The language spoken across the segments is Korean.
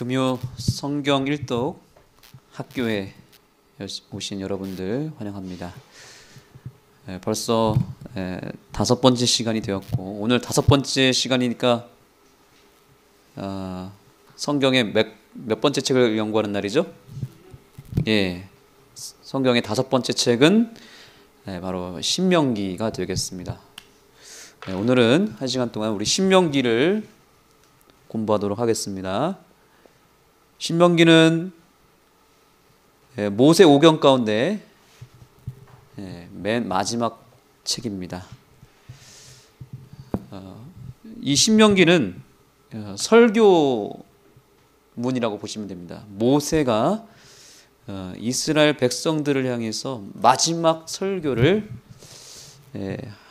금요 성경 일독 학교에 오신 여러분들 환영합니다. 벌써 5번째 시간이 되었고, 오늘 5번째 시간이니까 성경의 몇 번째 책을 연구하는 날이죠? 예, 성경의 5번째 책은 바로 신명기가 되겠습니다. 오늘은 1시간 동안 우리 신명기를 공부하도록 하겠습니다. 신명기는 모세 오경 가운데 맨 마지막 책입니다. 이 신명기는 설교문이라고 보시면 됩니다. 모세가 이스라엘 백성들을 향해서 마지막 설교를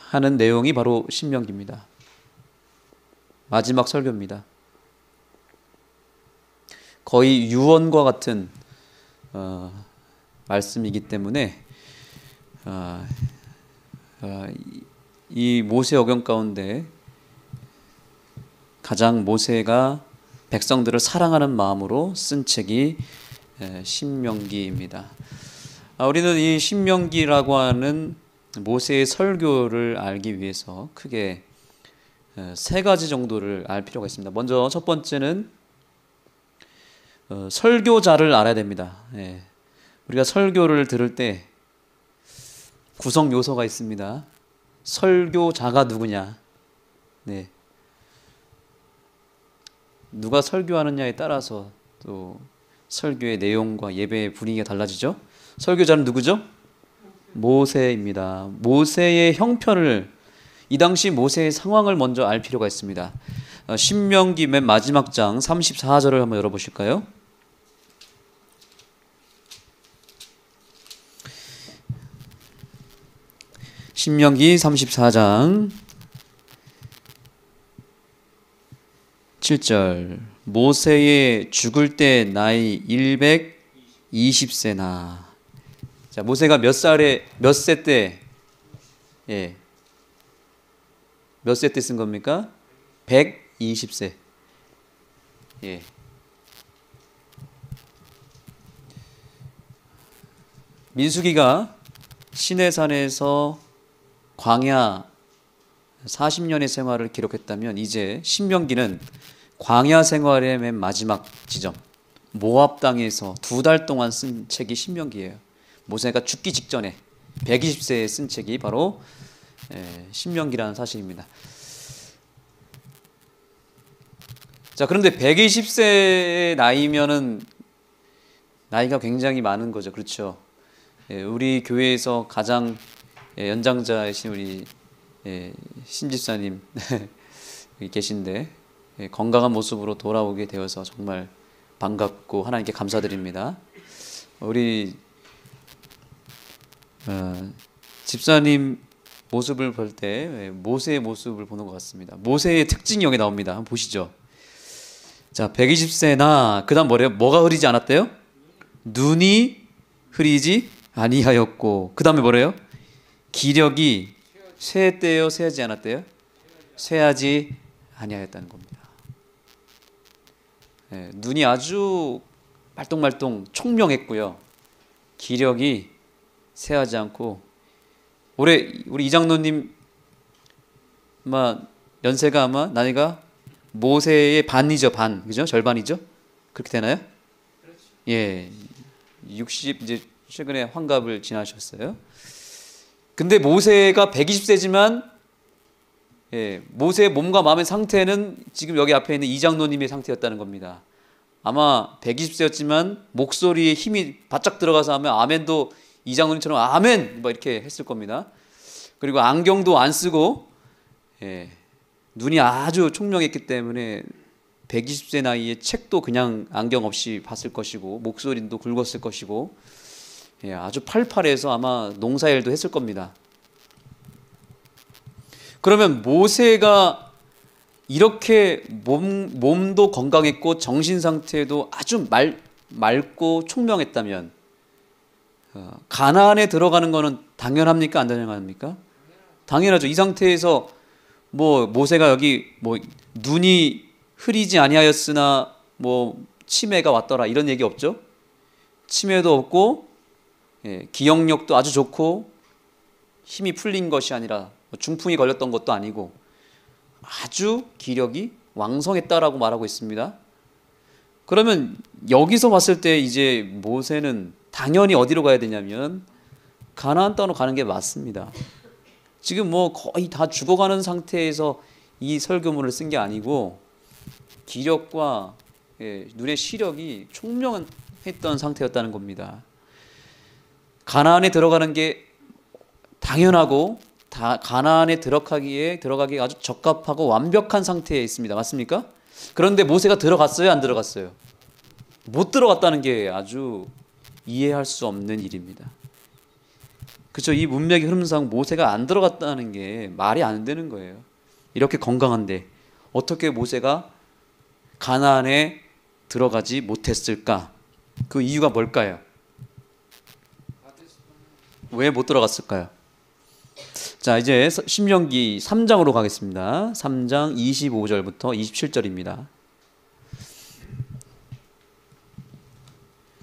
하는 내용이 바로 신명기입니다. 마지막 설교입니다. 거의 유언과 같은 말씀이기 때문에 이 모세 오경 가운데 가장 모세가 백성들을 사랑하는 마음으로 쓴 책이 신명기입니다. 우리는 이 신명기라고 하는 모세의 설교를 알기 위해서 크게 3가지 정도를 알 필요가 있습니다. 먼저 첫 번째는 설교자를 알아야 됩니다. 우리가 설교를 들을 때 구성 요소가 있습니다. 설교자가 누구냐? 누가 설교하느냐에 따라서 또 설교의 내용과 예배의 분위기가 달라지죠. 설교자는 누구죠? 모세입니다. 모세의 형편을, 이 당시 모세의 상황을 먼저 알 필요가 있습니다. 신명기 맨 마지막 장 34절을 한번 열어보실까요? 신명기 34장 7절. 모세의 죽을 때 나이 120세나. 자, 모세가 몇 세 때, 몇 세 때 쓴 겁니까? 120세. 민수기가 시내산에서 광야 40년의 생활을 기록했다면, 이제 신명기는 광야 생활의 맨 마지막 지점, 모압 땅에서 2달 동안 쓴 책이 신명기예요. 모세가 죽기 직전에 120세에 쓴 책이 바로 신명기라는 사실입니다. 자, 그런데 120세의 나이면은 나이가 굉장히 많은 거죠. 그렇죠? 우리 교회에서 가장 연장자이신 우리 신집사님 여기 계신데, 건강한 모습으로 돌아오게 되어서 정말 반갑고 하나님께 감사드립니다. 우리 집사님 모습을 볼 때 모세의 모습을 보는 것 같습니다. 모세의 특징이 여기 나옵니다. 한번 보시죠. 자, 120세나 그 다음 뭐가 흐리지 않았대요? 눈이 흐리지 아니하였고, 그 다음에 뭐래요? 기력이 쇠했대요? 쇠하지 않았대요? 쇠하지 아니하였다는 겁니다. 눈이 아주 말똥말똥 총명했고요. 기력이 쇠하지 않고, 올해 우리 이장로님 연세가 아마 나이가 모세의 반이죠. 반. 그죠? 절반이죠? 그렇게 되나요? 예. 60, 이제 최근에 환갑을 지나셨어요. 근데 모세가 120세지만 모세의 몸과 마음의 상태는 지금 여기 앞에 있는 이장로님의 상태였다는 겁니다. 아마 120세였지만 목소리에 힘이 바짝 들어가서 하면 아멘도 이장로님처럼 아멘! 막 이렇게 했을 겁니다. 그리고 안경도 안 쓰고 눈이 아주 총명했기 때문에 120세 나이에 책도 그냥 안경 없이 봤을 것이고, 목소리도 굵었을 것이고, 아주 팔팔해서 아마 농사일도 했을 겁니다. 그러면 모세가 이렇게 몸도 건강했고 정신 상태도 아주 맑고 총명했다면 가나안에 들어가는 거는 당연합니까? 안 당연합니까? 당연하죠. 이 상태에서 모세가 여기 눈이 흐리지 아니하였으나 치매가 왔더라 이런 얘기 없죠? 치매도 없고 기억력도 아주 좋고 힘이 풀린 것이 아니라 중풍이 걸렸던 것도 아니고 아주 기력이 왕성했다라고 말하고 있습니다. 그러면 여기서 봤을 때 이제 모세는 당연히 어디로 가야 되냐면 가나안 땅으로 가는 게 맞습니다. 지금 뭐 거의 다 죽어가는 상태에서 이 설교문을 쓴 게 아니고 기력과 눈의 시력이 총명했던 상태였다는 겁니다. 가나안에 들어가는 게 당연하고 가나안에 들어가기에 아주 적합하고 완벽한 상태에 있습니다. 맞습니까? 그런데 모세가 들어갔어요? 안 들어갔어요? 못 들어갔다는 게 아주 이해할 수 없는 일입니다. 그렇죠? 이 문맥의 흐름상 모세가 안 들어갔다는 게 말이 안 되는 거예요. 이렇게 건강한데 어떻게 모세가 가나안에 들어가지 못했을까? 그 이유가 뭘까요? 왜 못 들어갔을까요? 자, 이제 신명기 3장으로 가겠습니다. 3장 25절부터 27절입니다.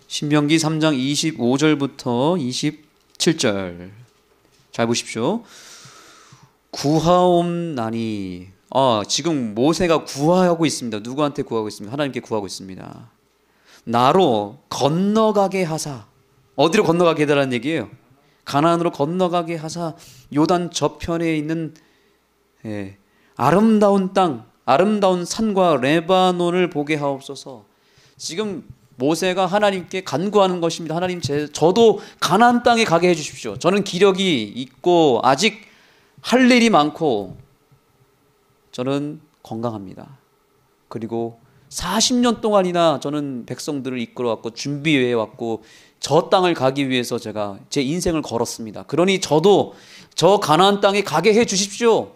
신명기 3장 25절부터 27절. 잘 보십시오. 구하옵나니. 지금 모세가 구하고 있습니다. 누구한테 구하고 있습니다? 하나님께 구하고 있습니다. 나로 건너가게 하사. 어디로 건너가게 해달라는 얘기예요? 가나안으로 건너가게 하사 요단 저편에 있는 아름다운 땅, 아름다운 산과 레바논을 보게 하옵소서. 지금 모세가 하나님께 간구하는 것입니다. 하나님, 저도 가나안 땅에 가게 해주십시오. 저는 기력이 있고 아직 할 일이 많고 저는 건강합니다. 그리고 40년 동안이나 저는 백성들을 이끌어왔고 준비해왔고 저 땅을 가기 위해서 제가 제 인생을 걸었습니다. 그러니 저도 저 가나안 땅에 가게 해 주십시오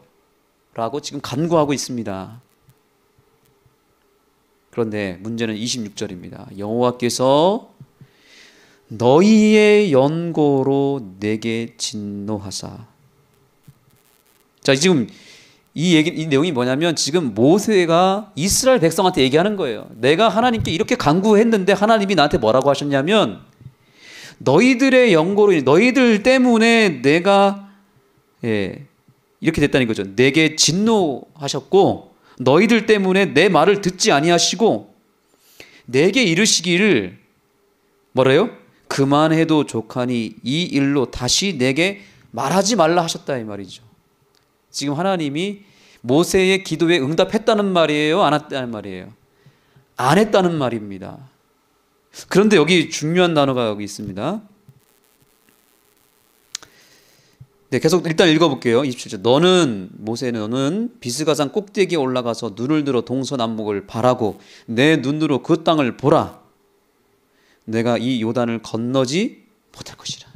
라고 지금 간구하고 있습니다. 그런데 문제는 26절입니다. 여호와께서 너희의 연고로 내게 진노하사. 자, 지금 이 내용이 뭐냐면 지금 모세가 이스라엘 백성한테 얘기하는 거예요. 내가 하나님께 이렇게 간구했는데 하나님이 나한테 뭐라고 하셨냐면 너희들의 연고로 너희들 때문에 내가 이렇게 됐다는 거죠. 내게 진노하셨고 너희들 때문에 내 말을 듣지 아니하시고 내게 이르시기를 뭐래요? 그만해도 족하니 이 일로 다시 내게 말하지 말라 하셨다 이 말이죠. 지금 하나님이 모세의 기도에 응답했다는 말이에요? 안 했다는 말이에요? 안 했다는 말입니다. 그런데 여기 중요한 단어가 여기 있습니다. 네, 계속 일단 읽어볼게요. 27절. 너는 비스가산 꼭대기에 올라가서 눈을 들어 동서남북을 바라고 내 눈으로 그 땅을 보라. 내가 이 요단을 건너지 못할 것이라.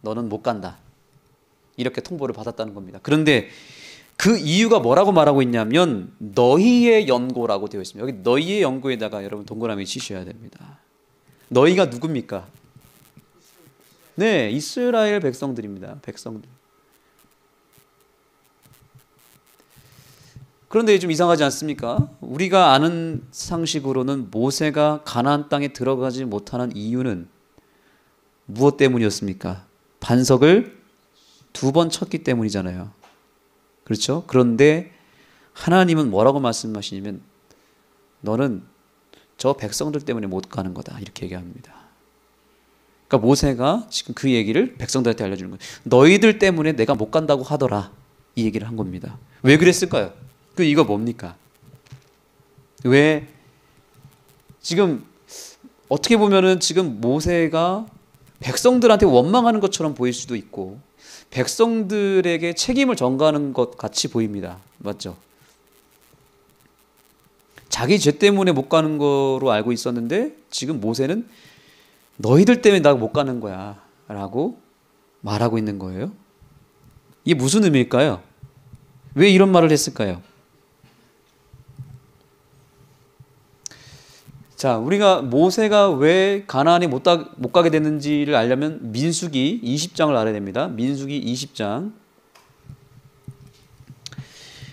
너는 못 간다. 이렇게 통보를 받았다는 겁니다. 그런데 그 이유가 뭐라고 말하고 있냐면 너희의 연고라고 되어 있습니다. 여기 너희의 연고에다가 여러분 동그라미 치셔야 됩니다. 너희가 누굽니까? 네, 이스라엘 백성들입니다. 백성들. 그런데 좀 이상하지 않습니까? 우리가 아는 상식으로는 모세가 가나안 땅에 들어가지 못하는 이유는 무엇 때문이었습니까? 반석을 2번 쳤기 때문이잖아요. 그렇죠? 그런데 하나님은 뭐라고 말씀하시냐면 너는 저 백성들 때문에 못 가는 거다 이렇게 얘기합니다. 그러니까 모세가 지금 그 얘기를 백성들한테 알려주는 거예요. 너희들 때문에 내가 못 간다고 하더라 이 얘기를 한 겁니다. 왜 그랬을까요? 그 이거 뭡니까? 왜 지금 어떻게 보면은 지금 모세가 백성들한테 원망하는 것처럼 보일 수도 있고 백성들에게 책임을 전가하는 것 같이 보입니다. 맞죠? 자기 죄 때문에 못 가는 거로 알고 있었는데 지금 모세는 너희들 때문에 나 못 가는 거야 라고 말하고 있는 거예요. 이게 무슨 의미일까요? 왜 이런 말을 했을까요? 자, 우리가 모세가 왜 가나안에 못 가게 됐는지를 알려면 민수기 20장을 알아야 됩니다. 민수기 20장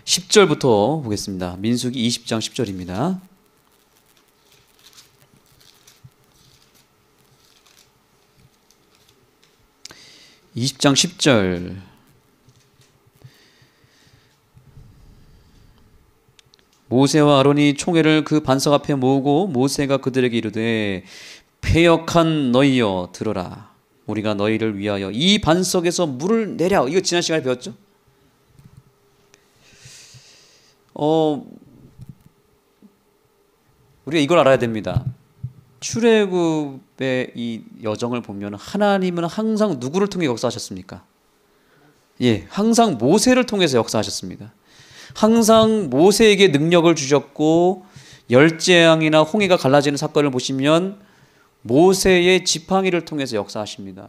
10절부터 보겠습니다. 민수기 20장 10절입니다. 20장 10절. 모세와 아론이 총회를 그 반석 앞에 모으고 모세가 그들에게 이르되 패역한 너희여 들어라. 우리가 너희를 위하여 이 반석에서 물을 내랴. 이거 지난 시간에 배웠죠? 우리가 이걸 알아야 됩니다. 출애굽의 이 여정을 보면 하나님은 항상 누구를 통해 역사하셨습니까? 예, 항상 모세를 통해서 역사하셨습니다. 항상 모세에게 능력을 주셨고 열재앙이나 홍해가 갈라지는 사건을 보시면 모세의 지팡이를 통해서 역사하십니다.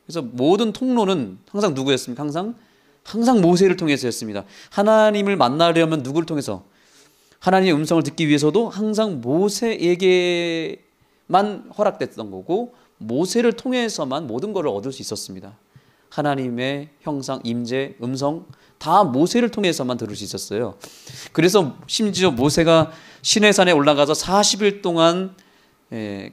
그래서 모든 통로는 항상 누구였습니까? 항상 모세를 통해서였습니다. 하나님을 만나려면 누구를 통해서? 하나님의 음성을 듣기 위해서도 항상 모세에게만 허락됐던 거고 모세를 통해서만 모든 것을 얻을 수 있었습니다. 하나님의 형상, 임재, 음성 다 모세를 통해서만 들을 수 있었어요. 그래서 심지어 모세가 시내산에 올라가서 40일 동안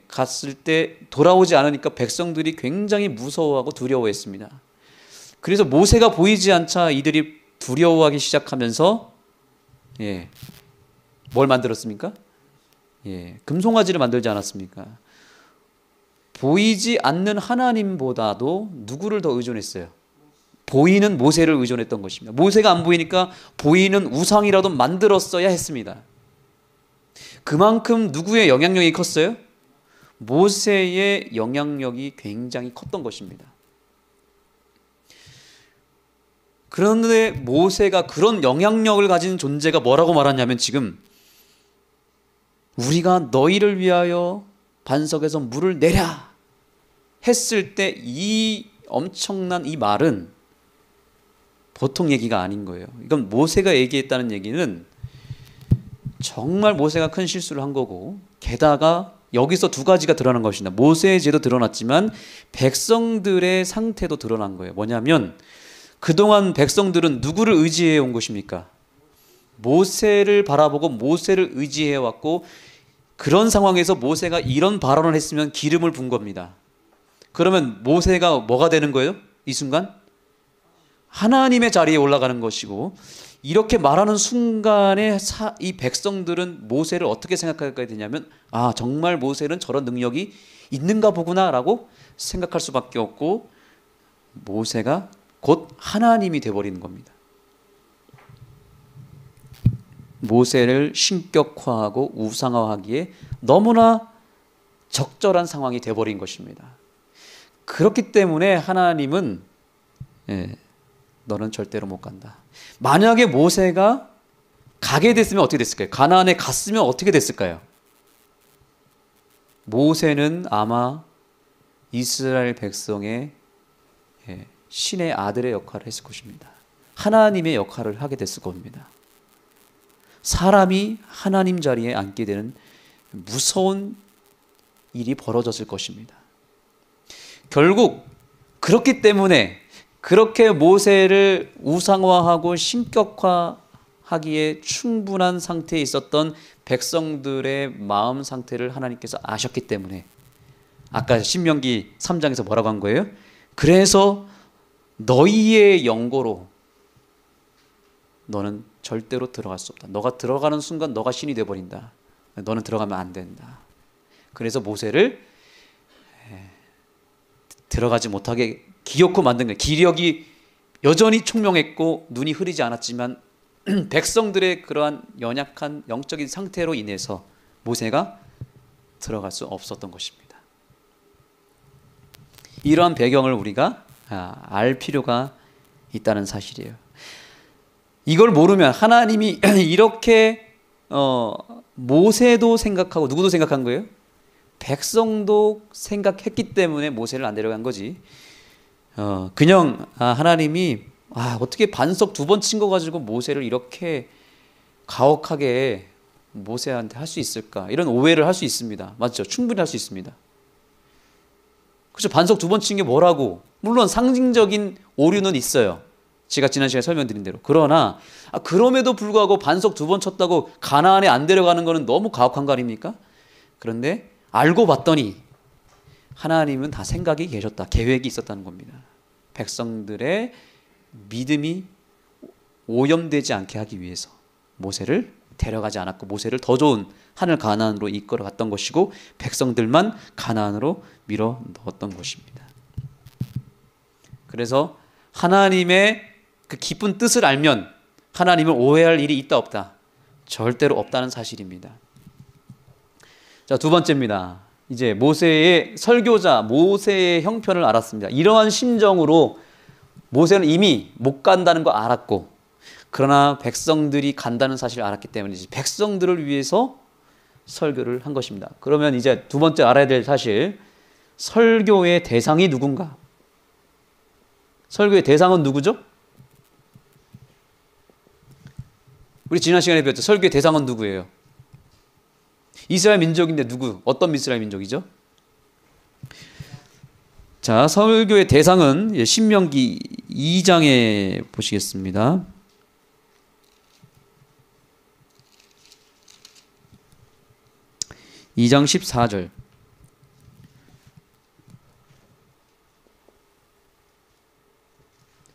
갔을 때 돌아오지 않으니까 백성들이 굉장히 무서워하고 두려워했습니다. 그래서 모세가 보이지 않자 이들이 두려워하기 시작하면서 뭘 만들었습니까? 금송아지를 만들지 않았습니까? 보이지 않는 하나님보다도 누구를 더 의존했어요? 보이는 모세를 의존했던 것입니다. 모세가 안 보이니까 보이는 우상이라도 만들었어야 했습니다. 그만큼 누구의 영향력이 컸어요? 모세의 영향력이 굉장히 컸던 것입니다. 그런데 모세가 그런 영향력을 가진 존재가 뭐라고 말하냐면 지금 우리가 너희를 위하여 반석에서 물을 내랴 했을 때 이 엄청난 이 말은 보통 얘기가 아닌 거예요. 이건 모세가 얘기했다는 얘기는 정말 모세가 큰 실수를 한 거고 게다가 여기서 두 가지가 드러난 것입니다. 모세의 죄도 드러났지만 백성들의 상태도 드러난 거예요. 뭐냐면 그동안 백성들은 누구를 의지해 온 것입니까? 모세를 바라보고 모세를 의지해 왔고 그런 상황에서 모세가 이런 발언을 했으면 기름을 분 겁니다. 그러면 모세가 뭐가 되는 거예요? 이 순간? 하나님의 자리에 올라가는 것이고 이렇게 말하는 순간에 이 백성들은 모세를 어떻게 생각하게 되냐면 아 정말 모세는 저런 능력이 있는가 보구나 라고 생각할 수밖에 없고 모세가 곧 하나님이 되어버리는 겁니다. 모세를 신격화하고 우상화하기에 너무나 적절한 상황이 되어버린 것입니다. 그렇기 때문에 하나님은 너는 절대로 못 간다. 만약에 모세가 가게 됐으면 어떻게 됐을까요? 가나안에 갔으면 어떻게 됐을까요? 모세는 아마 이스라엘 백성의 신의 아들의 역할을 했을 것입니다. 하나님의 역할을 하게 됐을 겁니다. 사람이 하나님 자리에 앉게 되는 무서운 일이 벌어졌을 것입니다. 결국 그렇기 때문에 그렇게 모세를 우상화하고 신격화하기에 충분한 상태에 있었던 백성들의 마음 상태를 하나님께서 아셨기 때문에 아까 신명기 3장에서 뭐라고 한 거예요? 그래서 너희의 영고로 너는 절대로 들어갈 수 없다. 너가 들어가는 순간 너가 신이 되어버린다. 너는 들어가면 안 된다. 그래서 모세를 들어가지 못하게 기어코 만든 거예요. 기력이 여전히 총명했고 눈이 흐리지 않았지만 백성들의 그러한 연약한 영적인 상태로 인해서 모세가 들어갈 수 없었던 것입니다. 이러한 배경을 우리가 알 필요가 있다는 사실이에요. 이걸 모르면 하나님이 이렇게 모세도 생각하고 누구도 생각한 거예요? 백성도 생각했기 때문에 모세를 안 데려간 거지. 그냥 하나님이 어떻게 반석 2번 친 거 가지고 모세를 이렇게 가혹하게 모세한테 할 수 있을까? 이런 오해를 할 수 있습니다. 맞죠? 충분히 할 수 있습니다. 그렇죠? 반석 2번 친 게 뭐라고? 물론 상징적인 오류는 있어요. 제가 지난 시간에 설명드린 대로. 그러나 그럼에도 불구하고 반석 2번 쳤다고 가나안에 안 데려가는 거는 너무 가혹한 거 아닙니까? 그런데 알고 봤더니 하나님은 다 생각이 계셨다. 계획이 있었다는 겁니다. 백성들의 믿음이 오염되지 않게 하기 위해서 모세를 데려가지 않았고 모세를 더 좋은 하늘 가나안으로 이끌어 갔던 것이고 백성들만 가나안으로 밀어 넣었던 것입니다. 그래서 하나님의 그 깊은 뜻을 알면 하나님을 오해할 일이 있다 없다? 절대로 없다는 사실입니다. 자, 두 번째입니다. 이제 모세의 설교자 모세의 형편을 알았습니다. 이러한 심정으로 모세는 이미 못 간다는 거 알았고 그러나 백성들이 간다는 사실을 알았기 때문에 백성들을 위해서 설교를 한 것입니다. 그러면 이제 두 번째 알아야 될 사실, 설교의 대상이 누군가? 설교의 대상은 누구죠? 우리 지난 시간에 배웠죠. 설교의 대상은 누구예요? 이스라엘 민족인데 누구? 어떤 이스라엘 민족이죠? 자, 설교의 대상은 신명기 2장에 보시겠습니다. (2장 14절)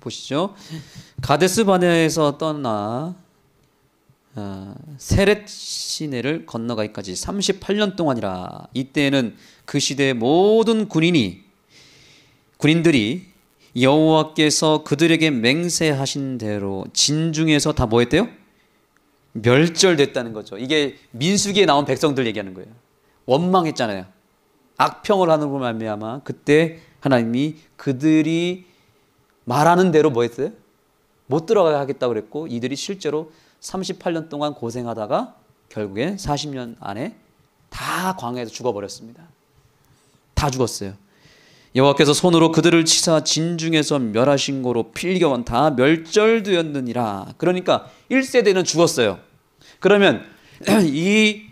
보시죠. 가데스 바네아에서 떠나 세렛 시내를 건너가기까지 38년 동안이라. 이때에는 그 시대의 모든 군인들이 여호와께서 그들에게 맹세하신 대로 진중에서 다 뭐 했대요? 멸절됐다는 거죠. 이게 민수기에 나온 백성들 얘기하는 거예요. 원망했잖아요. 악평을 하는 걸로 말미암아 그때 하나님이 그들이 말하는 대로 뭐 했어요? 못 들어가게 하겠다고 그랬고 이들이 실제로 38년 동안 고생하다가 결국엔 40년 안에 다 광야에서 죽어버렸습니다. 다 죽었어요. 여호와께서 손으로 그들을 치사 진중에서 멸하신 고로 필경은 다 멸절되었느니라. 그러니까 1세대는 죽었어요. 그러면 이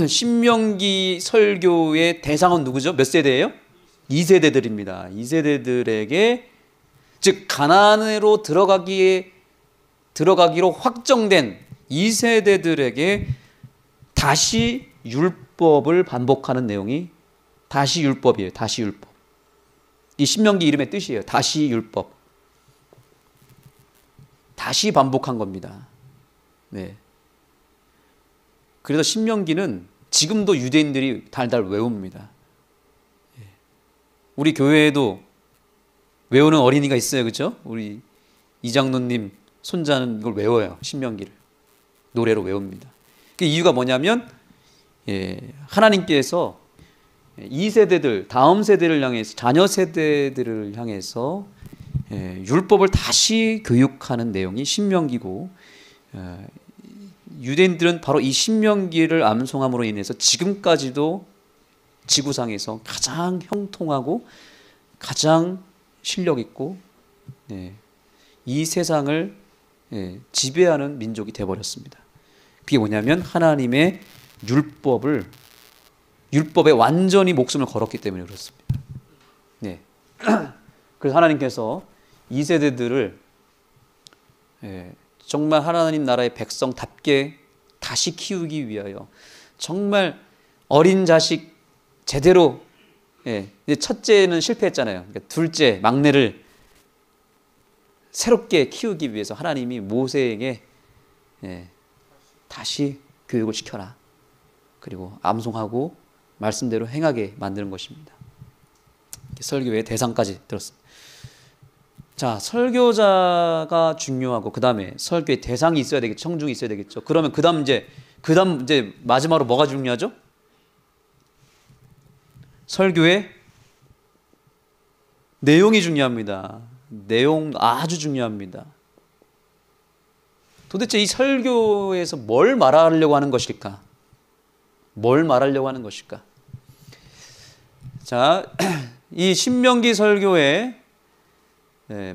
신명기 설교의 대상은 누구죠? 몇 세대예요? 2세대들입니다. 2세대들에게 즉 가나안으로 들어가기로 확정된 2세대들에게 다시 율법을 반복하는 내용이 다시 율법이에요. 다시 율법. 이 신명기 이름의 뜻이에요. 다시 율법. 다시 반복한 겁니다. 네. 그래서 신명기는 지금도 유대인들이 달달 외웁니다. 우리 교회에도 외우는 어린이가 있어요. 그렇죠? 우리 이장로님 손자는 이걸 외워요. 신명기를. 노래로 외웁니다. 그 이유가 뭐냐면 하나님께서 2세대들, 다음 세대를 향해서, 자녀 세대들을 향해서 율법을 다시 교육하는 내용이 신명기고 유대인들은 바로 이 신명기를 암송함으로 인해서 지금까지도 지구상에서 가장 형통하고 가장 실력 있고 이 세상을 지배하는 민족이 되어버렸습니다. 그게 뭐냐면 하나님의 율법에 완전히 목숨을 걸었기 때문에 그렇습니다. 네. 그래서 하나님께서 2세대들을 정말 하나님 나라의 백성답게 다시 키우기 위하여 정말 어린 자식 제대로 첫째는 실패했잖아요. 그러니까 둘째 막내를 새롭게 키우기 위해서 하나님이 모세에게 다시 교육을 시켜라. 그리고 암송하고 말씀대로 행하게 만드는 것입니다. 설교의 대상까지 들었습니다. 자, 설교자가 중요하고 그 다음에 설교의 대상이 있어야 되겠죠. 청중이 있어야 되겠죠. 그러면 그 다음 이제 마지막으로 뭐가 중요하죠? 설교의 내용이 중요합니다. 내용 아주 중요합니다. 도대체 이 설교에서 뭘 말하려고 하는 것일까? 뭘 말하려고 하는 것일까? 자, 이 신명기 설교의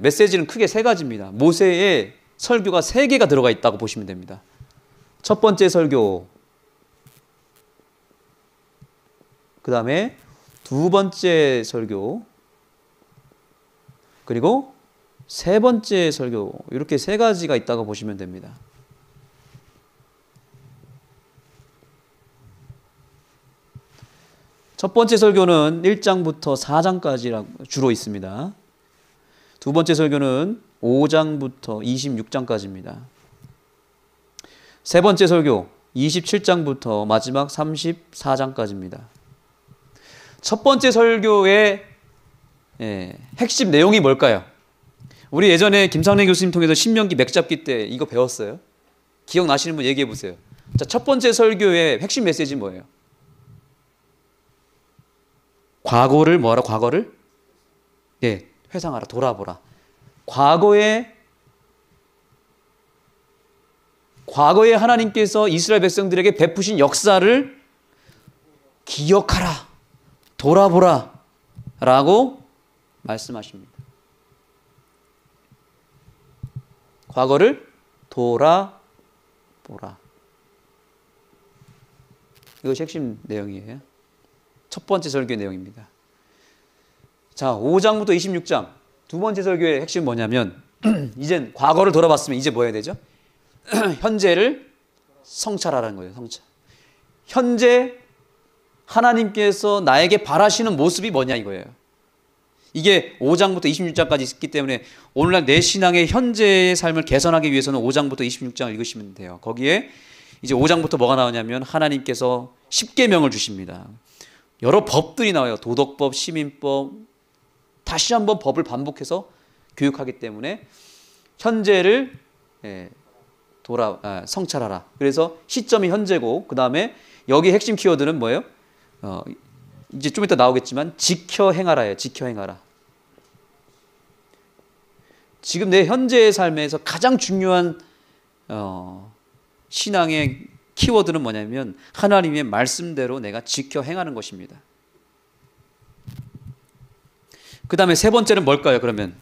메시지는 크게 세 가지입니다. 모세의 설교가 세 개가 들어가 있다고 보시면 됩니다. 첫 번째 설교, 그 다음에 두 번째 설교, 그리고 세 번째 설교, 이렇게 세 가지가 있다고 보시면 됩니다. 첫 번째 설교는 1장부터 4장까지 주로 있습니다. 두 번째 설교는 5장부터 26장까지입니다. 세 번째 설교 27장부터 마지막 34장까지입니다. 첫 번째 설교의 핵심 내용이 뭘까요? 우리 예전에 김상래 교수님 통해서 신명기 맥잡기 때 이거 배웠어요. 기억나시는 분 얘기해 보세요. 자, 첫 번째 설교의 핵심 메시지는 뭐예요? 과거를 뭐하라? 과거를? 회상하라. 돌아보라. 과거에 하나님께서 이스라엘 백성들에게 베푸신 역사를 기억하라. 돌아보라. 라고 말씀하십니다. 과거를 돌아보라. 이것이 핵심 내용이에요. 첫 번째 설교의 내용입니다. 자, 5장부터 26장. 두 번째 설교의 핵심은 뭐냐면, 이젠 과거를 돌아봤으면 이제 뭐 해야 되죠? 현재를 성찰하라는 거예요. 성찰. 현재 하나님께서 나에게 바라시는 모습이 뭐냐 이거예요. 이게 5장부터 26장까지 있기 때문에 오늘날 내 신앙의 현재의 삶을 개선하기 위해서는 5장부터 26장을 읽으시면 돼요. 거기에 이제 5장부터 뭐가 나오냐면 하나님께서 십계명을 주십니다. 여러 법들이 나와요. 도덕법, 시민법, 다시 한번 법을 반복해서 교육하기 때문에 현재를 성찰하라. 그래서 시점이 현재고, 그 다음에 여기 핵심 키워드는 뭐예요? 이제 좀 이따 나오겠지만 지켜 행하라예요. 지켜 행하라. 지금 내 현재의 삶에서 가장 중요한 신앙의 키워드는 뭐냐면 하나님의 말씀대로 내가 지켜 행하는 것입니다. 그 다음에 세 번째는 뭘까요? 그러면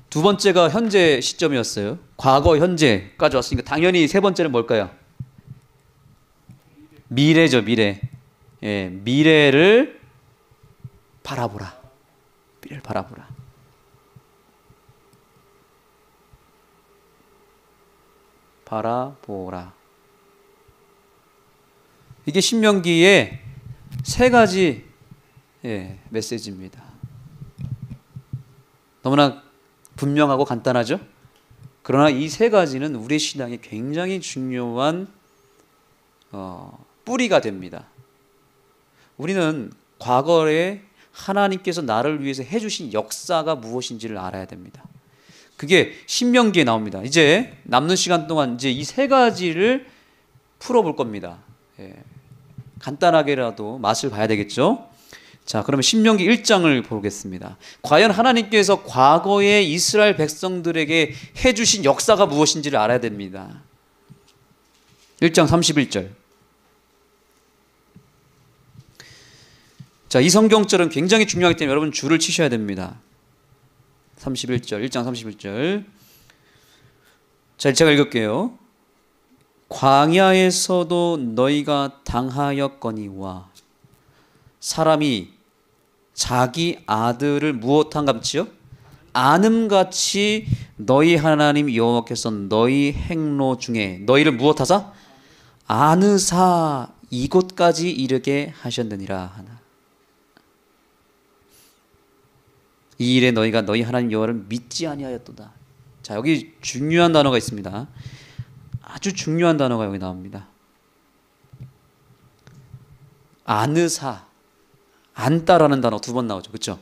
두 번째가 현재 시점이었어요. 과거, 현재까지 왔으니까 당연히 세 번째는 뭘까요? 미래죠, 미래. 미래를 바라보라. 미래를 바라보라. 바라보라. 이게 신명기의 세 가지 메시지입니다. 너무나 분명하고 간단하죠? 그러나 이 세 가지는 우리 신앙에 굉장히 중요한 뿌리가 됩니다. 우리는 과거에 하나님께서 나를 위해서 해주신 역사가 무엇인지를 알아야 됩니다. 그게 신명기에 나옵니다. 이제 남는 시간 동안 이제 이 세 가지를 풀어볼 겁니다. 간단하게라도 맛을 봐야 되겠죠? 자, 그러면 신명기 1장을 보겠습니다. 과연 하나님께서 과거에 이스라엘 백성들에게 해주신 역사가 무엇인지를 알아야 됩니다. 1장 31절. 자, 이 성경절은 굉장히 중요하기 때문에 여러분 줄을 치셔야 됩니다. 31절, 1장 31절. 자, 제가 읽을게요. 광야에서도 너희가 당하였거니와 사람이 자기 아들을 무엇한같이요? 아름같이 너희 하나님 여호와께서 너희 행로 중에 너희를 무엇하사? 아느사 이곳까지 이르게 하셨느니라 하나. 이 일에 너희가 너희 하나님 여호와를 믿지 아니하였도다. 자, 여기 중요한 단어가 있습니다. 아주 중요한 단어가 여기 나옵니다. 아느사, 안따라는 단어 두 번 나오죠. 그렇죠?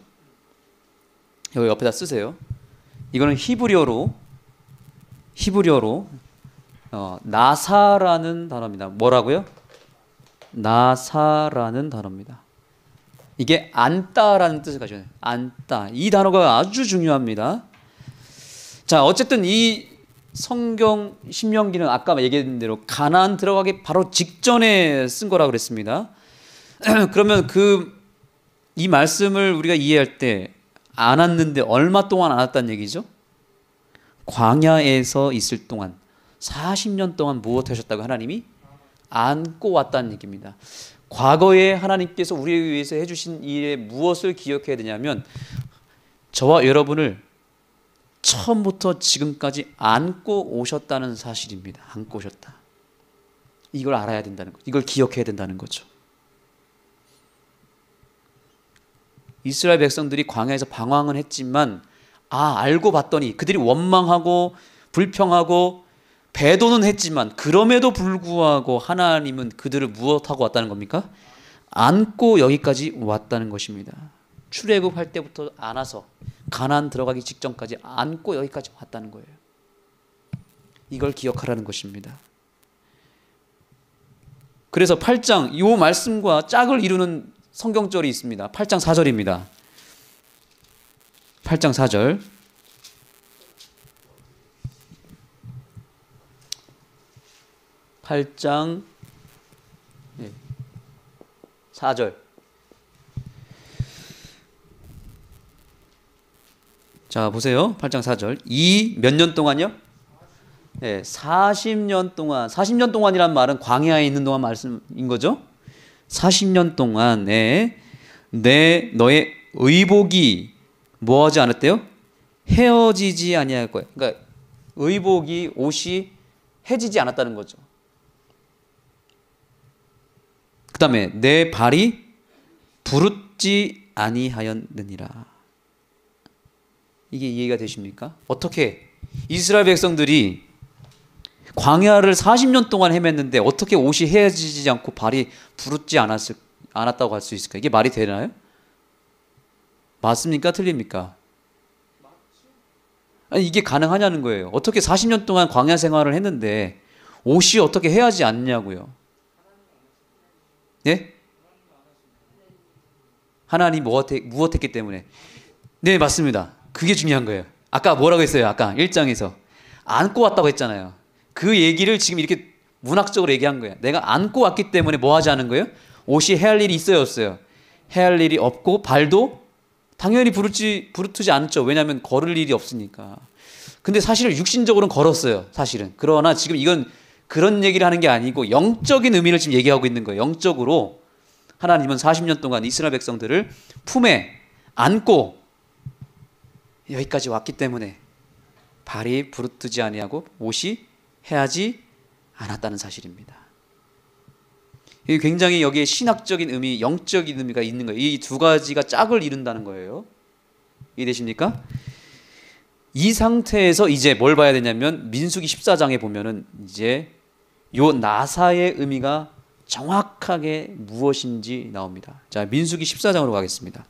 여기 옆에다 쓰세요. 이거는 히브리어로 나사라는 단어입니다. 뭐라고요? 나사라는 단어입니다. 이게 안따라는 뜻을 가져요. 안따. 이 단어가 아주 중요합니다. 자, 어쨌든 이 성경 신명기는 아까 얘기했던 대로 가나안 들어가기 바로 직전에 쓴 거라고 그랬습니다. 그러면 이 말씀을 우리가 이해할 때 안 왔는데 얼마 동안 안 왔다는 얘기죠? 광야에서 있을 동안 40년 동안 무엇 하셨다고 하나님이 안고 왔다는 얘기입니다. 과거에 하나님께서 우리를 위해서 해주신 일에 무엇을 기억해야 되냐면 저와 여러분을 처음부터 지금까지 안고 오셨다는 사실입니다. 안고 오셨다. 이걸 알아야 된다는 것, 이걸 기억해야 된다는 거죠. 이스라엘 백성들이 광야에서 방황은 했지만 알고 봤더니 그들이 원망하고 불평하고 배도는 했지만 그럼에도 불구하고 하나님은 그들을 무엇하고 왔다는 겁니까? 안고 여기까지 왔다는 것입니다. 출애굽할 때부터 안아서 가나안 들어가기 직전까지 안고 여기까지 왔다는 거예요. 이걸 기억하라는 것입니다. 그래서 8장 이 말씀과 짝을 이루는 성경절이 있습니다. 8장 4절입니다. 8장 4절. 8장 4절. 자, 보세요. 8장 4절. 이 몇 년 동안요? 40년 동안. 40년 동안이란 말은 광야에 있는 동안 말씀인 거죠? 40년 동안에 너의 의복이 뭐하지 않았대요? 헤어지지 아니할 거예요. 그러니까 의복이 옷이 해지지 않았다는 거죠. 그 다음에 내 발이 부르지 아니하였느니라. 이게 이해가 되십니까? 어떻게 이스라엘 백성들이 광야를 40년 동안 헤맸는데 어떻게 옷이 헤어지지 않고 발이 부르지 않았다고 할 수 있을까? 이게 말이 되나요? 맞습니까? 틀립니까? 아니, 이게 가능하냐는 거예요. 어떻게 40년 동안 광야 생활을 했는데 옷이 어떻게 헤어지지 않냐고요. 예? 하나님 무엇했기 때문에. 네, 맞습니다. 그게 중요한 거예요. 아까 뭐라고 했어요? 아까 1장에서 안고 왔다고 했잖아요. 그 얘기를 지금 이렇게 문학적으로 얘기한 거예요. 내가 안고 왔기 때문에 뭐 하지 않은 거예요? 옷이 헤할 일이 있어요, 없어요? 헤할 일이 없고 발도 당연히 부르트지 않죠. 왜냐하면 걸을 일이 없으니까. 근데 사실 육신적으로는 걸었어요. 사실은. 그러나 지금 이건 그런 얘기를 하는 게 아니고 영적인 의미를 지금 얘기하고 있는 거예요. 영적으로 하나님은 40년 동안 이스라엘 백성들을 품에 안고 여기까지 왔기 때문에 발이 부르트지 아니하고 옷이 해하지 않았다는 사실입니다. 이게 굉장히 여기에 신학적인 의미, 영적인 의미가 있는 거예요. 이 두 가지가 짝을 이룬다는 거예요. 이해되십니까? 이 상태에서 이제 뭘 봐야 되냐면 민수기 14장에 보면은 이제 요 나사의 의미가 정확하게 무엇인지 나옵니다. 자, 민수기 14장으로 가겠습니다.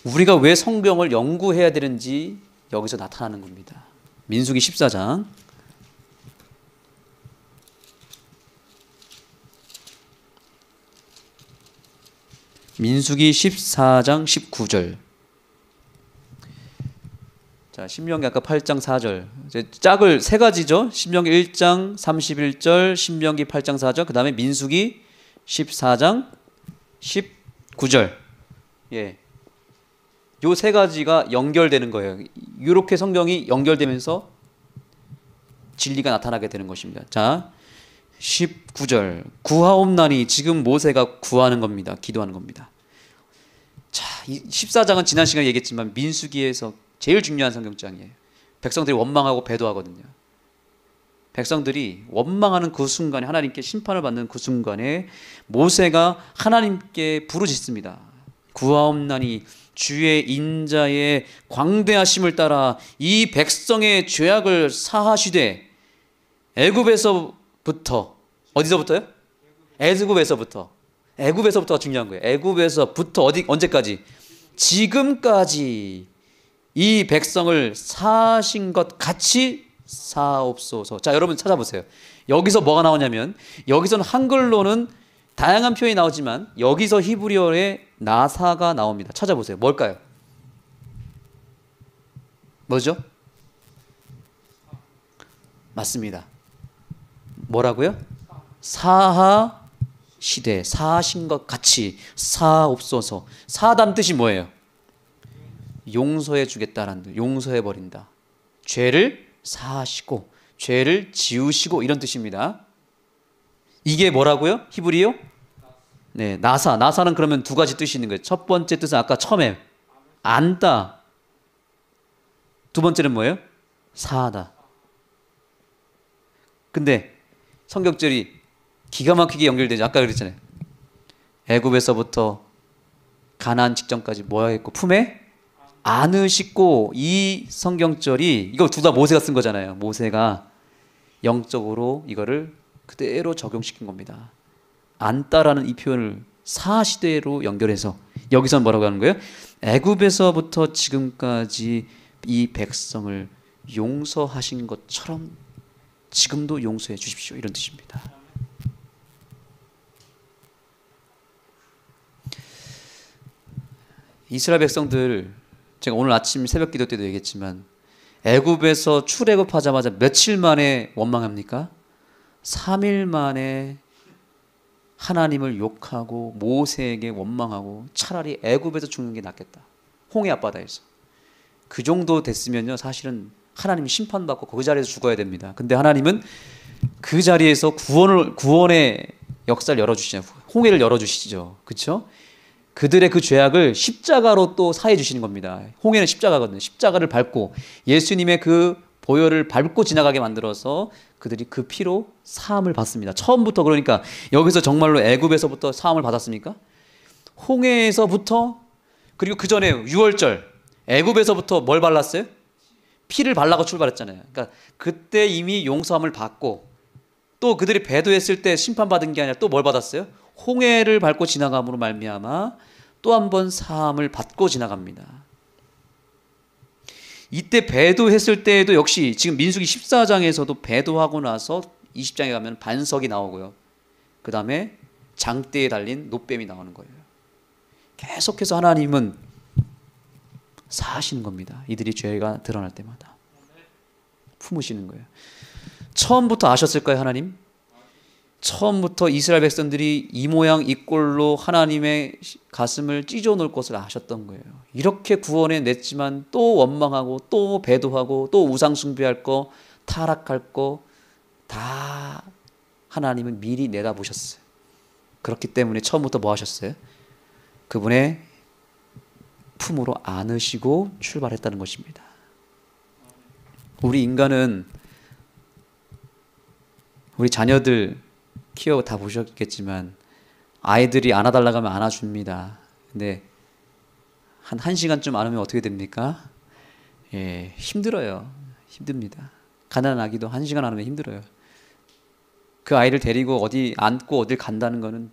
우리가 왜 성경을 연구해야 되는지 여기서 나타나는 겁니다. 민수기 14장. 민수기 14장 19절. 자, 신명기 아까 8장 4절. 이제 짝을 세 가지죠. 신명기 1장 31절, 신명기 8장 4절, 그 다음에 민수기 14장 19절. 예. 요 세 가지가 연결되는 거예요. 이렇게 성경이 연결되면서 진리가 나타나게 되는 것입니다. 자, 19절. 구하옵나니, 지금 모세가 구하는 겁니다. 기도하는 겁니다. 자, 이 14장은 지난 시간에 얘기했지만 민수기에서 제일 중요한 성경장이에요. 백성들이 원망하고 배도하거든요. 백성들이 원망하는 그 순간에, 하나님께 심판을 받는 그 순간에 모세가 하나님께 부르짖습니다. 구하옵나니 주의 인자의 광대하심을 따라 이 백성의 죄악을 사하시되, 애굽에서부터, 어디서부터요? 애굽에서부터가 중요한 거예요. 애굽에서부터 언제까지? 지금까지 이 백성을 사하신 것 같이 사옵소서. 자, 여러분 찾아보세요. 여기서 뭐가 나오냐면, 여기서는 한글로는 다양한 표현이 나오지만 여기서 히브리어의 나사가 나옵니다. 찾아보세요. 뭘까요? 뭐죠? 맞습니다. 뭐라고요? 사하시되, 사하신 것 같이 사옵소서. 사담 뜻이 뭐예요? 용서해 주겠다라는 뜻. 용서해 버린다. 죄를 사하시고 죄를 지우시고 이런 뜻입니다. 이게 뭐라고요? 히브리요? 네, 나사. 나사는 그러면 두 가지 뜻이 있는 거예요. 첫 번째 뜻은 아까 처음에 안다. 두 번째는 뭐예요? 사하다. 근데 성경절이 기가 막히게 연결되죠. 아까 그랬잖아요. 애굽에서부터 가나안 직전까지 뭐 하겠고 품에 안으시고. 이 성경절이 이거 둘 다 모세가 쓴 거잖아요. 모세가 영적으로 이거를 그대로 적용시킨 겁니다. 안다라는 이 표현을 사시대로 연결해서 여기서 뭐라고 하는 거예요? 애굽에서부터 지금까지 이 백성을 용서하신 것처럼 지금도 용서해 주십시오, 이런 뜻입니다. 이스라엘 백성들, 제가 오늘 아침 새벽 기도 때도 얘기했지만 애굽에서 출애굽하자마자 며칠 만에 원망합니까? 3일 만에 하나님을 욕하고 모세에게 원망하고 차라리 애굽에서 죽는 게 낫겠다. 홍해 앞바다에서. 그 정도 됐으면요, 사실은 하나님 심판받고 그 자리에서 죽어야 됩니다. 근데 하나님은 그 자리에서 구원의 역사를 열어주시죠. 홍해를 열어주시죠. 그렇죠? 그들의 그 죄악을 십자가로 또 사해 주시는 겁니다. 홍해는 십자가거든요. 십자가를 밟고 예수님의 그 보혈을 밟고 지나가게 만들어서 그들이 그 피로 사함을 받습니다. 처음부터. 그러니까 여기서 정말로 애굽에서부터 사함을 받았습니까? 홍해에서부터. 그리고 그 전에 유월절 애굽에서부터 뭘 발랐어요? 피를 발라고 출발했잖아요. 그러니까 그때 이미 용서함을 받고, 또 그들이 배도했을 때 심판받은 게 아니라 또 뭘 받았어요? 홍해를 밟고 지나감으로 말미암아 또 한 번 사함을 받고 지나갑니다. 이때 배도했을 때에도 역시 지금 민수기 14장에서도 배도하고 나서 20장에 가면 반석이 나오고요. 그 다음에 장대에 달린 놋뱀이 나오는 거예요. 계속해서 하나님은 사하시는 겁니다. 이들이 죄가 드러날 때마다 품으시는 거예요. 처음부터 아셨을까요, 하나님? 처음부터 이스라엘 백성들이 이 모양 이 꼴로 하나님의 가슴을 찢어 놓을 것을 아셨던 거예요. 이렇게 구원해 냈지만 또 원망하고 또 배도하고 또 우상 숭배할 거, 타락할 거 다 하나님은 미리 내다보셨어요. 그렇기 때문에 처음부터 뭐 하셨어요? 그분의 품으로 안으시고 출발했다는 것입니다. 우리 인간은, 우리 자녀들 키워 다 보셨겠지만 아이들이 안아달라고 하면 안아줍니다. 근데 한 1시간쯤 안으면 어떻게 됩니까? 예, 힘들어요. 힘듭니다. 가난한 아기도 1시간 안으면 힘들어요. 그 아이를 데리고 어디 안고 어딜 간다는 것은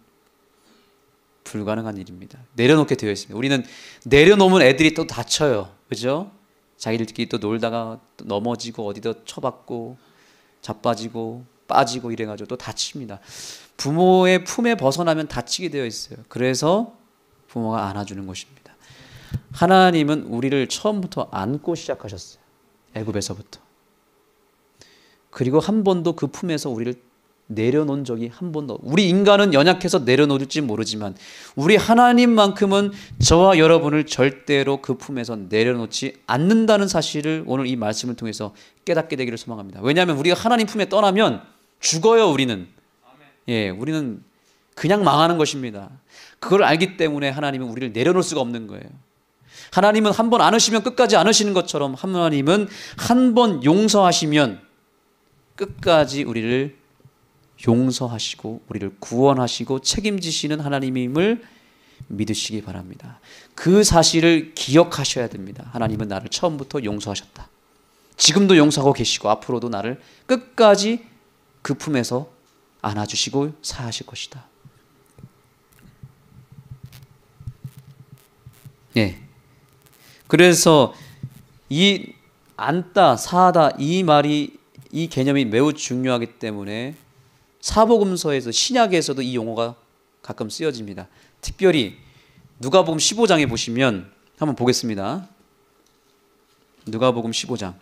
불가능한 일입니다. 내려놓게 되어 있습니다. 우리는 내려놓으면 애들이 또 다쳐요. 그죠? 자기들끼리 또 놀다가 또 넘어지고 어디다 쳐박고 자빠지고 빠지고 이래가지고 또 다칩니다. 부모의 품에 벗어나면 다치게 되어 있어요. 그래서 부모가 안아주는 것입니다. 하나님은 우리를 처음부터 안고 시작하셨어요. 애굽에서부터. 그리고 한 번도 그 품에서 우리를 내려놓은 적이 한 번도. 우리 인간은 연약해서 내려놓을지 모르지만 우리 하나님만큼은 저와 여러분을 절대로 그 품에서 내려놓지 않는다는 사실을 오늘 이 말씀을 통해서 깨닫게 되기를 소망합니다. 왜냐하면 우리가 하나님 품에 떠나면 죽어요. 우리는. 예, 우리는 그냥 망하는 것입니다. 그걸 알기 때문에 하나님은 우리를 내려놓을 수가 없는 거예요. 하나님은 한 번 안으시면 끝까지 안으시는 것처럼 하나님은 한 번 용서하시면 끝까지 우리를 용서하시고 우리를 구원하시고 책임지시는 하나님임을 믿으시기 바랍니다. 그 사실을 기억하셔야 됩니다. 하나님은 나를 처음부터 용서하셨다. 지금도 용서하고 계시고 앞으로도 나를 끝까지 그 품에서 안아주시고 사하실 것이다. 예. 그래서 이 안다, 사하다 이 말이, 이 개념이 매우 중요하기 때문에 사복음서에서, 신약에서도 이 용어가 가끔 쓰여집니다. 특별히 누가복음 15장에 보시면 한번 보겠습니다. 누가복음 15장.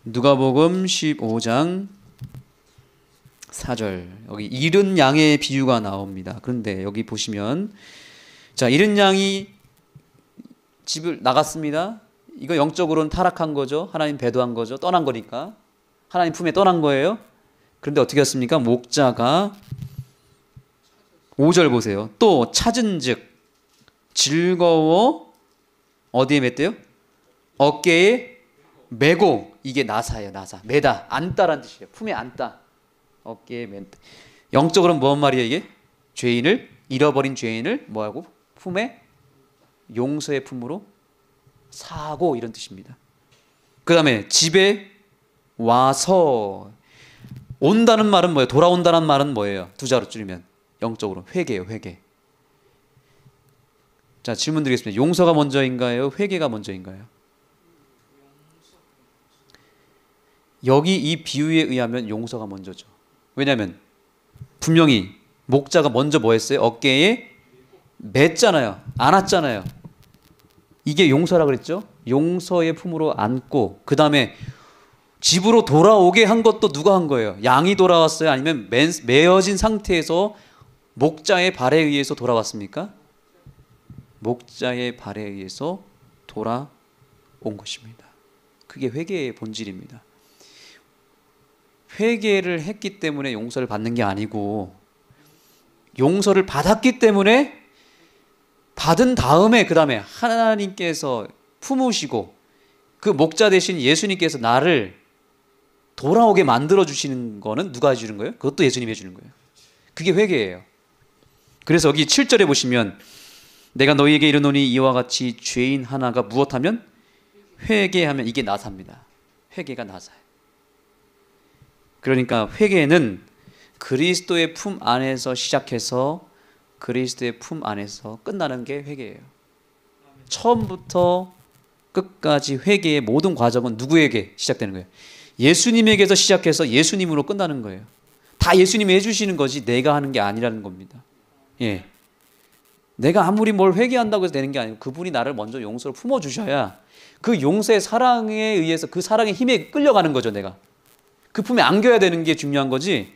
누가복음 15장 4절. 여기 잃은 양의 비유가 나옵니다. 그런데 여기 보시면, 자, 잃은 양이 집을 나갔습니다. 이거 영적으로는 타락한 거죠. 하나님 배도한 거죠. 떠난 거니까. 하나님 품에 떠난 거예요. 그런데 어떻게 했습니까? 목자가 5절 보세요. 또 찾은즉 즐거워 어디에 맸대요? 어깨에 메고. 이게 나사예요. 나사. 매다. 안다라는 뜻이에요. 품에 안다. 어깨에 맨다. 영적으로는 뭔 말이에요 이게? 잃어버린 죄인을 뭐하고? 품에 용서의 품으로 사고, 이런 뜻입니다. 그 다음에 집에 와서, 온다는 말은 뭐예요? 돌아온다는 말은 뭐예요? 두 자로 줄이면 영적으로 회개예요. 회개. 자, 질문 드리겠습니다. 용서가 먼저인가요? 회개가 먼저인가요? 여기 이 비유에 의하면 용서가 먼저죠. 왜냐하면 분명히 목자가 먼저 뭐 했어요? 어깨에 맸잖아요. 안았잖아요. 이게 용서라 그랬죠? 용서의 품으로 안고, 그 다음에 집으로 돌아오게 한 것도 누가 한 거예요? 양이 돌아왔어요? 아니면 매어진 상태에서 목자의 발에 의해서 돌아왔습니까? 목자의 발에 의해서 돌아온 것입니다. 그게 회개의 본질입니다. 회개를 했기 때문에 용서를 받는 게 아니고, 용서를 받았기 때문에 받은 다음에 그 다음에 하나님께서 품으시고 그 목자 대신 예수님께서 나를 돌아오게 만들어 주시는 거는 누가 해주는 거예요? 그것도 예수님이 해주는 거예요. 그게 회개예요. 그래서 여기 7절에 보시면 내가 너희에게 이르노니 이와 같이 죄인 하나가 무엇하면? 회개하면 이게 나사입니다. 회개가 나사예요. 그러니까 회개는 그리스도의 품 안에서 시작해서 그리스도의 품 안에서 끝나는 게 회개예요. 처음부터 끝까지 회개의 모든 과정은 누구에게 시작되는 거예요? 예수님에게서 시작해서 예수님으로 끝나는 거예요. 다 예수님이 해주시는 거지 내가 하는 게 아니라는 겁니다. 예. 내가 아무리 뭘 회개한다고 해서 되는 게 아니고 그분이 나를 먼저 용서를 품어주셔야 그 용서의 사랑에 의해서 그 사랑의 힘에 끌려가는 거죠. 내가 그 품에 안겨야 되는 게 중요한 거지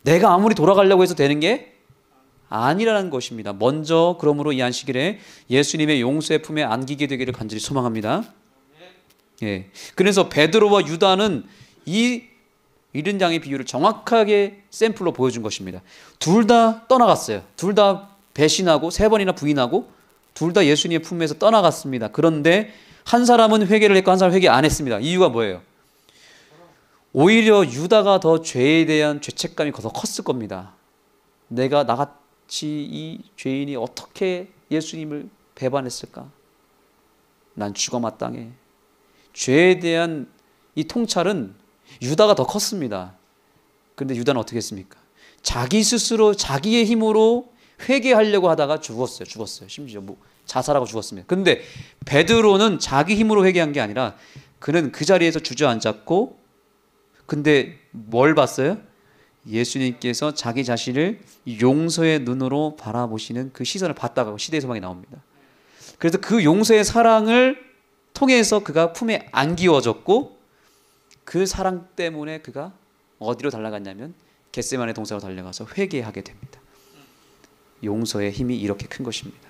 내가 아무리 돌아가려고 해서 되는 게 아니라는 것입니다. 먼저 그러므로 이 안식일에 예수님의 용서의 품에 안기게 되기를 간절히 소망합니다. 예. 그래서 베드로와 유다는 이 잃은 양의 비유를 정확하게 샘플로 보여준 것입니다. 둘 다 떠나갔어요. 둘 다 배신하고 3번이나 부인하고 둘 다 예수님의 품에서 떠나갔습니다. 그런데 한 사람은 회개를 했고 한 사람은 회개 안 했습니다. 이유가 뭐예요? 오히려 유다가 더 죄에 대한 죄책감이 더 컸을 겁니다. 내가 나같이 이 죄인이 어떻게 예수님을 배반했을까? 난 죽어 마땅해. 죄에 대한 이 통찰은 유다가 더 컸습니다. 그런데 유다는 어떻게 했습니까? 자기 스스로 자기의 힘으로 회개하려고 하다가 죽었어요. 심지어 자살하고 죽었습니다. 그런데 베드로는 자기 힘으로 회개한 게 아니라 그는 그 자리에서 주저앉았고 근데 뭘 봤어요? 예수님께서 자기 자신을 용서의 눈으로 바라보시는 그 시선을 봤다고 시대의 소망이 나옵니다. 그래서 그 용서의 사랑을 통해서 그가 품에 안기워졌고 그 사랑 때문에 그가 어디로 달려갔냐면 겟세마네 동산으로 달려가서 회개하게 됩니다. 용서의 힘이 이렇게 큰 것입니다.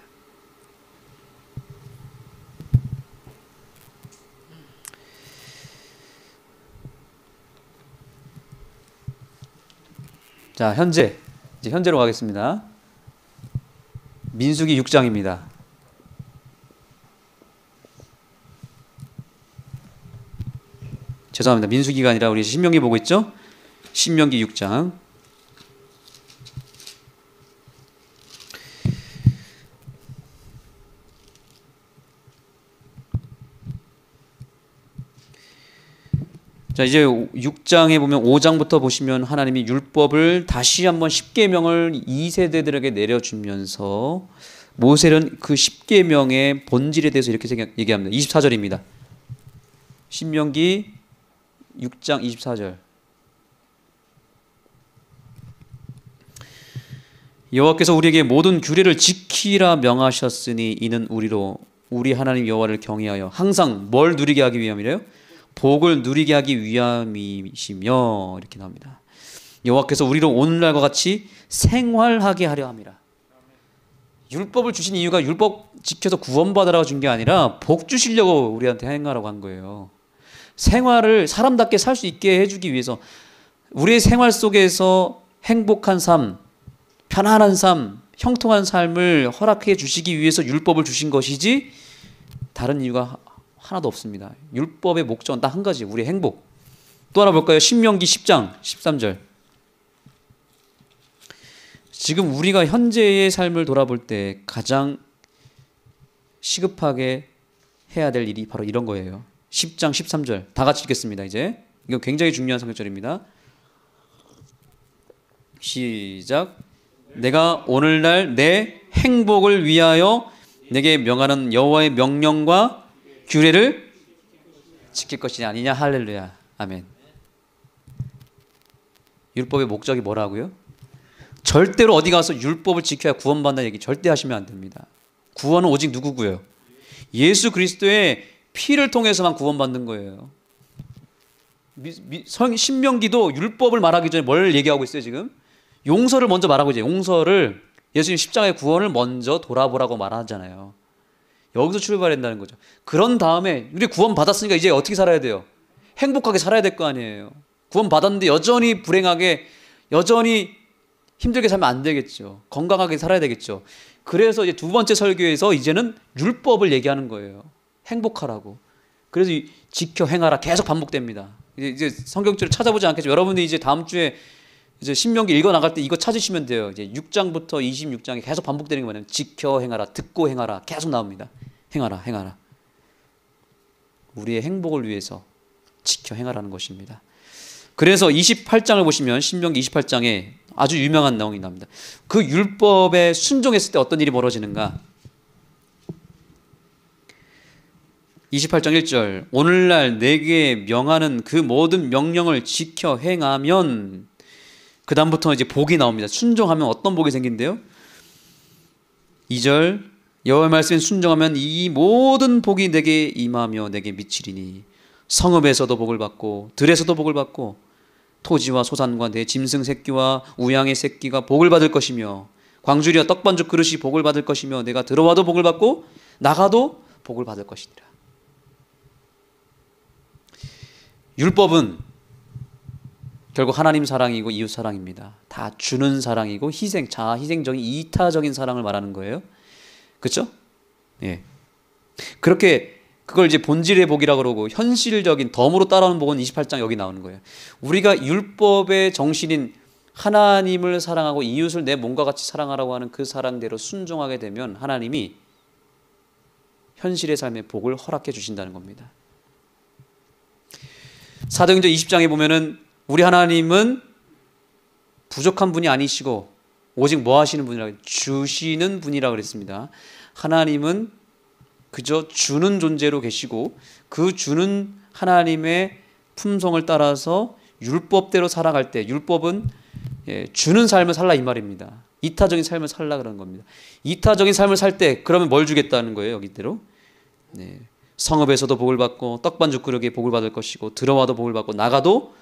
자, 현재로 가겠습니다. 민수기 6장입니다. 죄송합니다. 민수기가 아니라 우리 신명기 보고 있죠? 신명기 6장. 자, 이제 6장에 보면 5장부터 보시면 하나님이 율법을 다시 한번 10계명을 2세대들에게 내려주면서 모세는 그 10계명의 본질에 대해서 이렇게 얘기합니다. 24절입니다. 신명기 6장 24절. 여호와께서 우리에게 모든 규례를 지키라 명하셨으니 이는 우리 하나님 여호와를 경외하여 항상 뭘 누리게 하기 위함이래요? 복을 누리게 하기 위함이시며 이렇게 나옵니다. 여호와께서 우리로 오늘날과 같이 생활하게 하려 함이라. 율법을 주신 이유가 율법 지켜서 구원받으라고 준 게 아니라 복 주시려고 우리한테 행하라고 한 거예요. 생활을 사람답게 살 수 있게 해주기 위해서 우리의 생활 속에서 행복한 삶, 편안한 삶, 형통한 삶을 허락해 주시기 위해서 율법을 주신 것이지 다른 이유가 하나도 없습니다. 율법의 목적은 딱 한 가지, 우리의 행복. 또 하나 볼까요? 신명기 10장 13절. 지금 우리가 현재의 삶을 돌아볼 때 가장 시급하게 해야 될 일이 바로 이런 거예요. 10장 13절 다 같이 읽겠습니다. 이제 이거 굉장히 중요한 성경절입니다. 시작. 내가 오늘날 내 행복을 위하여 내게 명하는 여호와의 명령과 규례를 지킬 것이 아니냐. 할렐루야. 아멘. 율법의 목적이 뭐라고요? 절대로 어디 가서 율법을 지켜야 구원받는다는 얘기 절대 하시면 안 됩니다. 구원은 오직 누구고요? 예수 그리스도의 피를 통해서만 구원받는 거예요. 신명기도 율법을 말하기 전에 뭘 얘기하고 있어요 지금? 용서를 먼저 말하고 있어요. 용서를 예수님 십자가의 구원을 먼저 돌아보라고 말하잖아요. 여기서 출발한다는 거죠. 그런 다음에 우리 구원 받았으니까 이제 어떻게 살아야 돼요? 행복하게 살아야 될 거 아니에요. 구원 받았는데 여전히 불행하게 여전히 힘들게 살면 안 되겠죠. 건강하게 살아야 되겠죠. 그래서 이제 두 번째 설교에서 이제는 율법을 얘기하는 거예요. 행복하라고. 그래서 지켜 행하라 계속 반복됩니다. 이제 성경줄을 찾아보지 않겠지만 여러분이 이제 다음 주에 이제 신명기 읽어 나갈 때 이거 찾으시면 돼요. 이제 6장부터 26장에 계속 반복되는 게 뭐냐면 지켜 행하라, 듣고 행하라 계속 나옵니다. 행하라, 행하라. 우리의 행복을 위해서 지켜 행하라는 것입니다. 그래서 28장을 보시면 신명기 28장에 아주 유명한 내용이 나옵니다. 그 율법에 순종했을 때 어떤 일이 벌어지는가? 28장 1절 오늘날 내게 명하는 그 모든 명령을 지켜 행하면 그 다음부터 이제 복이 나옵니다. 순종하면 어떤 복이 생긴대요? 2절 여호와의 말씀에 순종하면 이 모든 복이 내게 임하며 내게 미치리니 성읍에서도 복을 받고 들에서도 복을 받고 토지와 소산과 내 짐승 새끼와 우양의 새끼가 복을 받을 것이며 광주리와 떡반죽 그릇이 복을 받을 것이며 내가 들어와도 복을 받고 나가도 복을 받을 것이니라. 율법은 결국 하나님 사랑이고 이웃 사랑입니다. 다 주는 사랑이고 희생, 자아 희생적인 이타적인 사랑을 말하는 거예요. 그렇죠? 예. 그렇게 그걸 이제 본질의 복이라고 그러고 현실적인 덤으로 따라오는 복은 28장 여기 나오는 거예요. 우리가 율법의 정신인 하나님을 사랑하고 이웃을 내 몸과 같이 사랑하라고 하는 그 사랑대로 순종하게 되면 하나님이 현실의 삶의 복을 허락해 주신다는 겁니다. 사도행전 20장에 보면은 우리 하나님은 부족한 분이 아니시고 오직 뭐 하시는 분이라고 주시는 분이라고 그랬습니다. 하나님은 그저 주는 존재로 계시고 그 주는 하나님의 품성을 따라서 율법대로 살아갈 때 율법은 주는 삶을 살라 이 말입니다. 이타적인 삶을 살라 그런 겁니다. 이타적인 삶을 살 때 그러면 뭘 주겠다는 거예요. 여기대로 네. 성읍에서도 복을 받고 떡반죽 그릇에 복을 받을 것이고 들어와도 복을 받고 나가도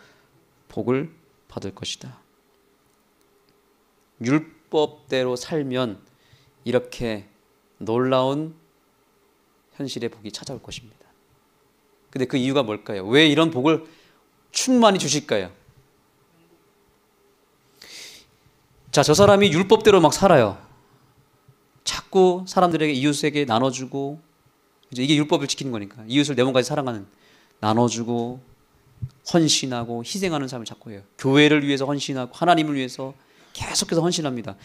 복을 받을 것이다. 율법대로 살면 이렇게 놀라운 현실의 복이 찾아올 것입니다. 근데 그 이유가 뭘까요? 왜 이런 복을 충만히 주실까요? 자, 저 사람이 율법대로 막 살아요. 자꾸 사람들에게 이웃에게 나눠주고 이제 이게 율법을 지키는 거니까 이웃을 내 몸까지 사랑하는 나눠주고 헌신하고 희생하는 삶을 자꾸 해요. 교회를 위해서 헌신하고 하나님을 위해서 계속해서 헌신합니다.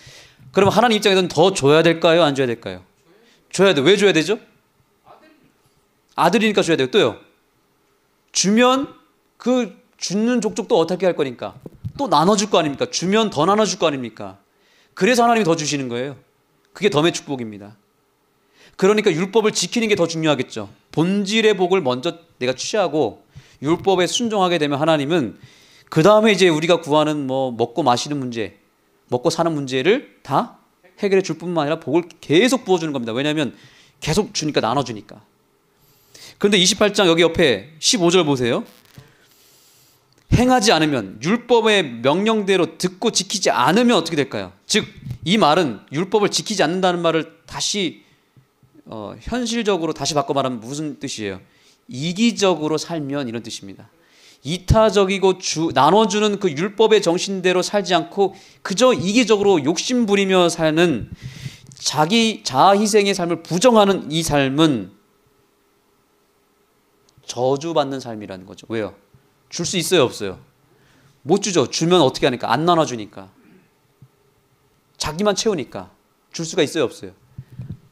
그러면 하나님 입장에서는 더 줘야 될까요? 안 줘야 될까요? 줘야 돼. 왜 줘야 되죠? 아들이니까 줘야 돼요. 또요. 주면 그 주는 족족도 어떻게 할 거니까 또 나눠줄 거 아닙니까? 주면 더 나눠줄 거 아닙니까? 그래서 하나님이 더 주시는 거예요. 그게 덤의 축복입니다. 그러니까 율법을 지키는 게 더 중요하겠죠. 본질의 복을 먼저 내가 취하고 율법에 순종하게 되면 하나님은 그 다음에 이제 우리가 구하는 뭐 먹고 마시는 문제, 먹고 사는 문제를 다 해결해 줄 뿐만 아니라 복을 계속 부어주는 겁니다. 왜냐하면 계속 주니까 나눠주니까. 그런데 28장 여기 옆에 15절 보세요. 행하지 않으면 율법의 명령대로 듣고 지키지 않으면 어떻게 될까요? 즉 이 말은 율법을 지키지 않는다는 말을 다시 현실적으로 다시 바꿔 말하면 무슨 뜻이에요? 이기적으로 살면 이런 뜻입니다. 이타적이고 나눠주는 그 율법의 정신대로 살지 않고 그저 이기적으로 욕심 부리며 사는 자기 자아 희생의 삶을 부정하는 이 삶은 저주받는 삶이라는 거죠. 왜요? 줄 수 있어요, 없어요? 못 주죠. 주면 어떻게 하니까? 안 나눠주니까. 자기만 채우니까 줄 수가 있어요, 없어요?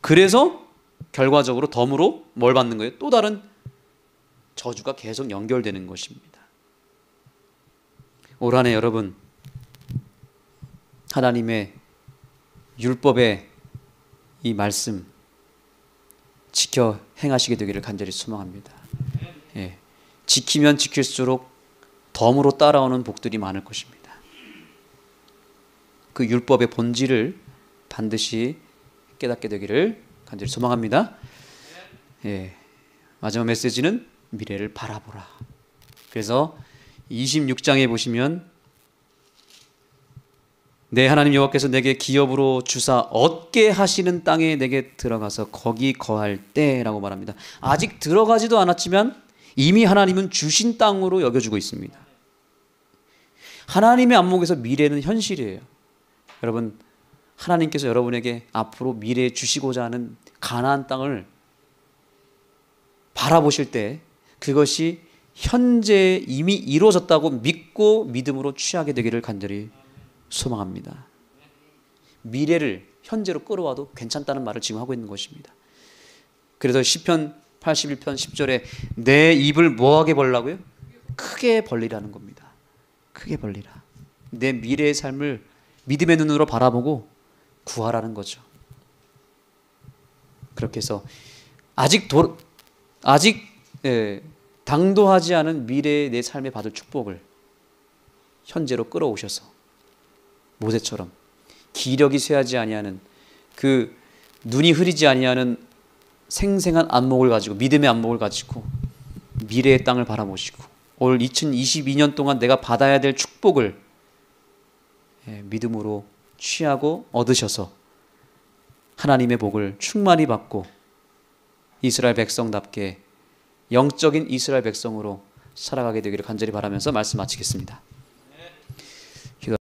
그래서 결과적으로 덤으로 뭘 받는 거예요? 또 다른 저주가 계속 연결되는 것입니다. 올 한 해 여러분, 하나님의 율법의 이 말씀 지켜 행하시게 되기를 간절히 소망합니다. 예, 지키면 지킬수록 덤으로 따라오는 복들이 많을 것입니다. 그 율법의 본질을 반드시 깨닫게 되기를 간절히 소망합니다. 예, 마지막 메시지는 미래를 바라보라. 그래서 26장에 보시면 내 하나님 여호와께서 내게 기업으로 주사 얻게 하시는 땅에 내게 들어가서 거기 거할 때라고 말합니다. 아직 들어가지도 않았지만 이미 하나님은 주신 땅으로 여겨주고 있습니다. 하나님의 안목에서 미래는 현실이에요. 여러분, 하나님께서 여러분에게 앞으로 미래에 주시고자 하는 가나안 땅을 바라보실 때 그것이 현재 이미 이루어졌다고 믿고 믿음으로 취하게 되기를 간절히 소망합니다. 미래를 현재로 끌어와도 괜찮다는 말을 지금 하고 있는 것입니다. 그래서 시편 81편 10절에 내 입을 뭐하게 벌라고요? 크게 벌리라는 겁니다. 크게 벌리라. 내 미래의 삶을 믿음의 눈으로 바라보고 구하라는 거죠. 그렇게 해서 아직 당도하지 않은 미래의 내 삶에 받을 축복을 현재로 끌어오셔서 모세처럼 기력이 쇠하지 아니하는 그 눈이 흐리지 아니하는 생생한 안목을 가지고 믿음의 안목을 가지고 미래의 땅을 바라보시고 올 2022년 동안 내가 받아야 될 축복을 믿음으로 취하고 얻으셔서 하나님의 복을 충만히 받고 이스라엘 백성답게 영적인 이스라엘 백성으로 살아가게 되기를 간절히 바라면서 말씀 마치겠습니다.